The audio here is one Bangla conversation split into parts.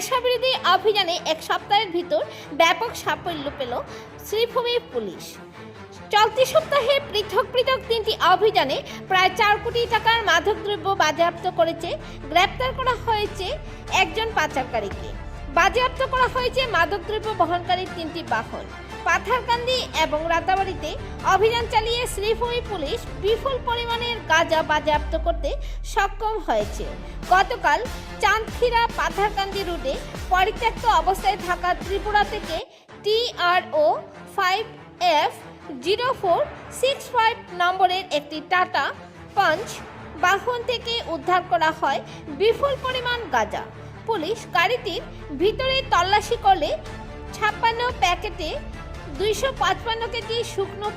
নেশাবিরোধী অভিযানে এক সপ্তাহের ভিতর ব্যাপক সাফল্য পেল শ্রীভূমি পুলিশ। চলতি সপ্তাহে পৃথক পৃথক 3টি অভিযানে প্রায় 4 কোটি টাকার মাদকদ্রব্য বাজেয়াপ্ত করেছে। গ্রেপ্তার করা হয়েছে একজন পাচারকারীকে। বাজেয়াপ্ত করা হয়েছে মাদকদ্রব্য বহনকারী 3টি বাহন। পাথারকান্দি এবং রাতাবাড়িতে অভিযান চালিয়ে শ্রীভূমি পুলিশ বিপুল পরিমাণের গাঁজা বাজেয়াপ্ত করতে সক্ষম হয়েছে। গতকাল চাঁদখিরা পাথারকান্দি রুটে পরিত্যক্ত অবস্থায় থাকা ত্রিপুরা থেকে TRO 5F0465 নম্বরের একটি টাটা পাঞ্চ বাহন থেকে উদ্ধার করা হয় বিপুল পরিমাণ গাঁজা। পুলিশ গাড়িটির ভিতরে তল্লাশি করলে 56 প্যাকেটে 255 কেজি শুকনো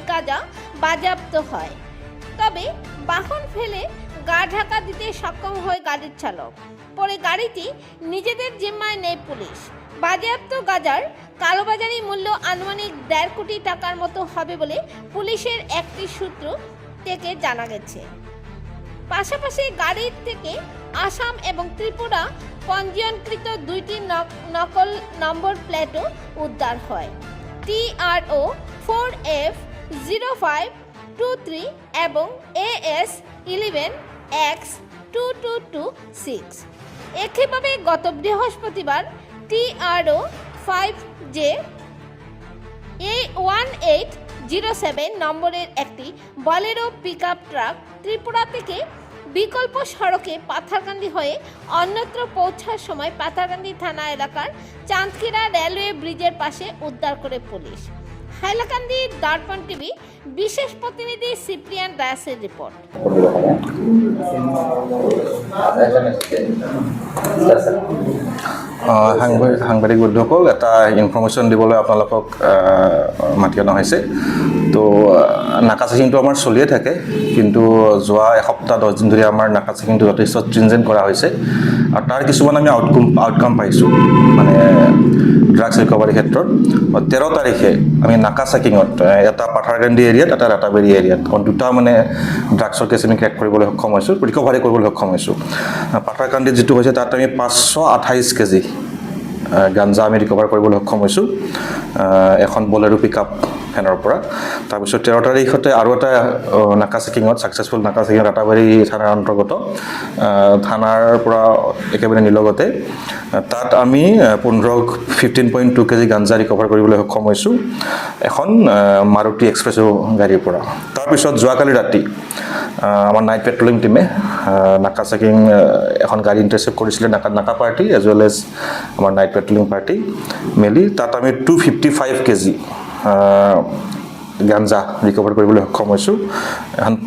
গাঁজা বাজেয়াপ্ত হয়। তবে বাহন ফেলে গা ঢাকা দিতে সক্ষম হয় গাড়ির চালক। পরে গাড়িটি নিজেদের জিম্মায় নেয় পুলিশ। বাজেয়াপ্ত গাঁজার কালোবাজারি মূল্য আনুমানিক 1.5 কোটি টাকার মতো হবে বলে পুলিশের একটি সূত্র থেকে জানা গেছে। পাশাপাশি গাড়ির থেকে আসাম এবং ত্রিপুরা পঞ্জীয়নকৃত 2টি নকল নম্বর প্লেটও উদ্ধার হয়। TRO 4F0523 এবং AS 11X2226। একইভাবে গত বৃহস্পতিবার TRO 5J A1807 নম্বরের একটি বলেরো পিকআপ ট্রাক ত্রিপুরা থেকে বিকল্প সড়কে পাথারকান্দি হয়ে অন্যত্র পৌঁছার সময় পাথারকান্দি থানা এলাকার চাঁদখিরা রেলওয়ে ব্রিজের পাশে উদ্ধার করে পুলিশ। হাইলাকান্দি দর্পণ টিভি বিশেষ প্রতিনিধি সিপ্রিয়ান দাসের রিপোর্ট। সাংবাদিক বন্ধুসকল, এটা ইনফৰমেশ্যন দিবলৈ আপোনালোকক মাতি অনা হৈছে। তো নাকা চেকিংটো আমাৰ চলিয়ে থাকে, কিন্তু যোৱা এসপ্তাহ 10 দিন ধৰি আমাৰ নাকা চেকিংটো যথেষ্ট ষ্ট্ৰিনজেণ্ট কৰা হৈছে আৰু তাৰ কিছুমান আমি আউটকাম পাইছোঁ। মানে ড্ৰাগছ ৰিকভাৰীৰ ক্ষেত্ৰত 13 তাৰিখে আমি নাকা চেকিঙত এটা পাথাৰকান্দি এৰিয়াত, এটা ৰাতাবাৰী এৰিয়াত দুটা মানে ড্ৰাগছৰ কেছ আমি ক্ৰেক কৰিবলৈ সক্ষম হৈছোঁ, ৰিকভাৰী কৰিবলৈ সক্ষম হৈছোঁ। পাথাৰকান্দিত যিটো হৈছে তাত আমি 528 কেজি গাঞ্জা আমি ৰিকভাৰ কৰিবলৈ সক্ষম হৈছোঁ এখন বলেৰো পিকআপ ভেনৰ পৰা। তাৰপিছত 13 তাৰিখতে আৰু এটা নাকা চেকিঙত ছাকচেছফুল নাকা চেকিং ৰাতাবাৰী থানাৰ অন্তৰ্গত থানাৰ পৰা একেবাৰে নিলগতে তাত আমি 15.2 কেজি গাঞ্জা ৰিকভাৰ কৰিবলৈ সক্ষম হৈছোঁ এখন মাৰুতি এক্সপ্ৰেছো গাড়ীৰ পৰা। তাৰপিছত যোৱাকালি ৰাতি আমাৰ নাইট পেট্ৰলিং টিমে নাকা চেকিং এখন গাড়ী ইণ্টাৰচেপ্ট কৰিছিলে, নাকা পাৰ্টি এজ ৱেল এজ আমাৰ নাইট পেট্ৰলিং পাৰ্টি মিলি তাত আমি 255 কেজি গাঞ্জা ৰিকভাৰ কৰিবলৈ সক্ষম হৈছোঁ এখন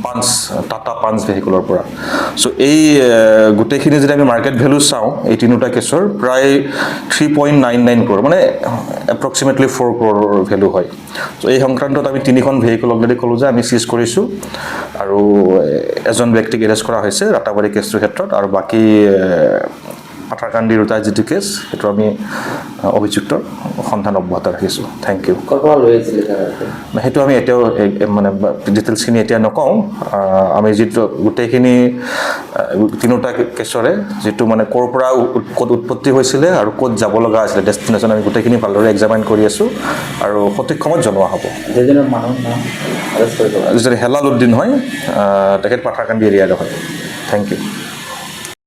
টাটা পাঞ্চ ভেহিকুলৰ পৰা। চ' এই গোটেইখিনি যদি আমি মাৰ্কেট ভেলু চাওঁ এই তিনিটা কেছৰ প্ৰায় 3.99 ক্ৰ'ৰ, মানে এপ্ৰক্সিমেটলি 4 ক্ৰ'ৰ ভেলু হয়। চ' এই সংক্ৰান্তত আমি 3খন ভেহিকুল অলৰেডি ক'লোঁ যে আমি চিজ কৰিছোঁ আৰু এজন ব্যক্তিক এৰেষ্ট কৰা হৈছে ৰাতাবাৰী কেছটোৰ ক্ষেত্ৰত, আৰু বাকী পাথাৰকান্দি ৰুটাৰ যিটো কেছ সেইটো আমি অভিযুক্তৰ সন্ধান অব্যাহত ৰাখিছোঁ। Thank you. সেইটো আমি এতিয়াও মানে ডিটেইলছখিনি এতিয়া নকওঁ। আমি যিটো গোটেইখিনি তিনিটা কেছৰে যিটো মানে ক'ৰ পৰা ক'ত উৎপত্তি হৈছিলে আৰু ক'ত যাব লগা আছিলে ডেষ্টিনেশ্যন আমি গোটেইখিনি ভালদৰে এক্সামাইন কৰি আছোঁ আৰু সঠিক সময়ত জনোৱা হ'ব। যিজন হেলাল উদ্দিন হয় তেখেত পাথাৰকান্দি এৰিয়াৰে হয়। Thank you.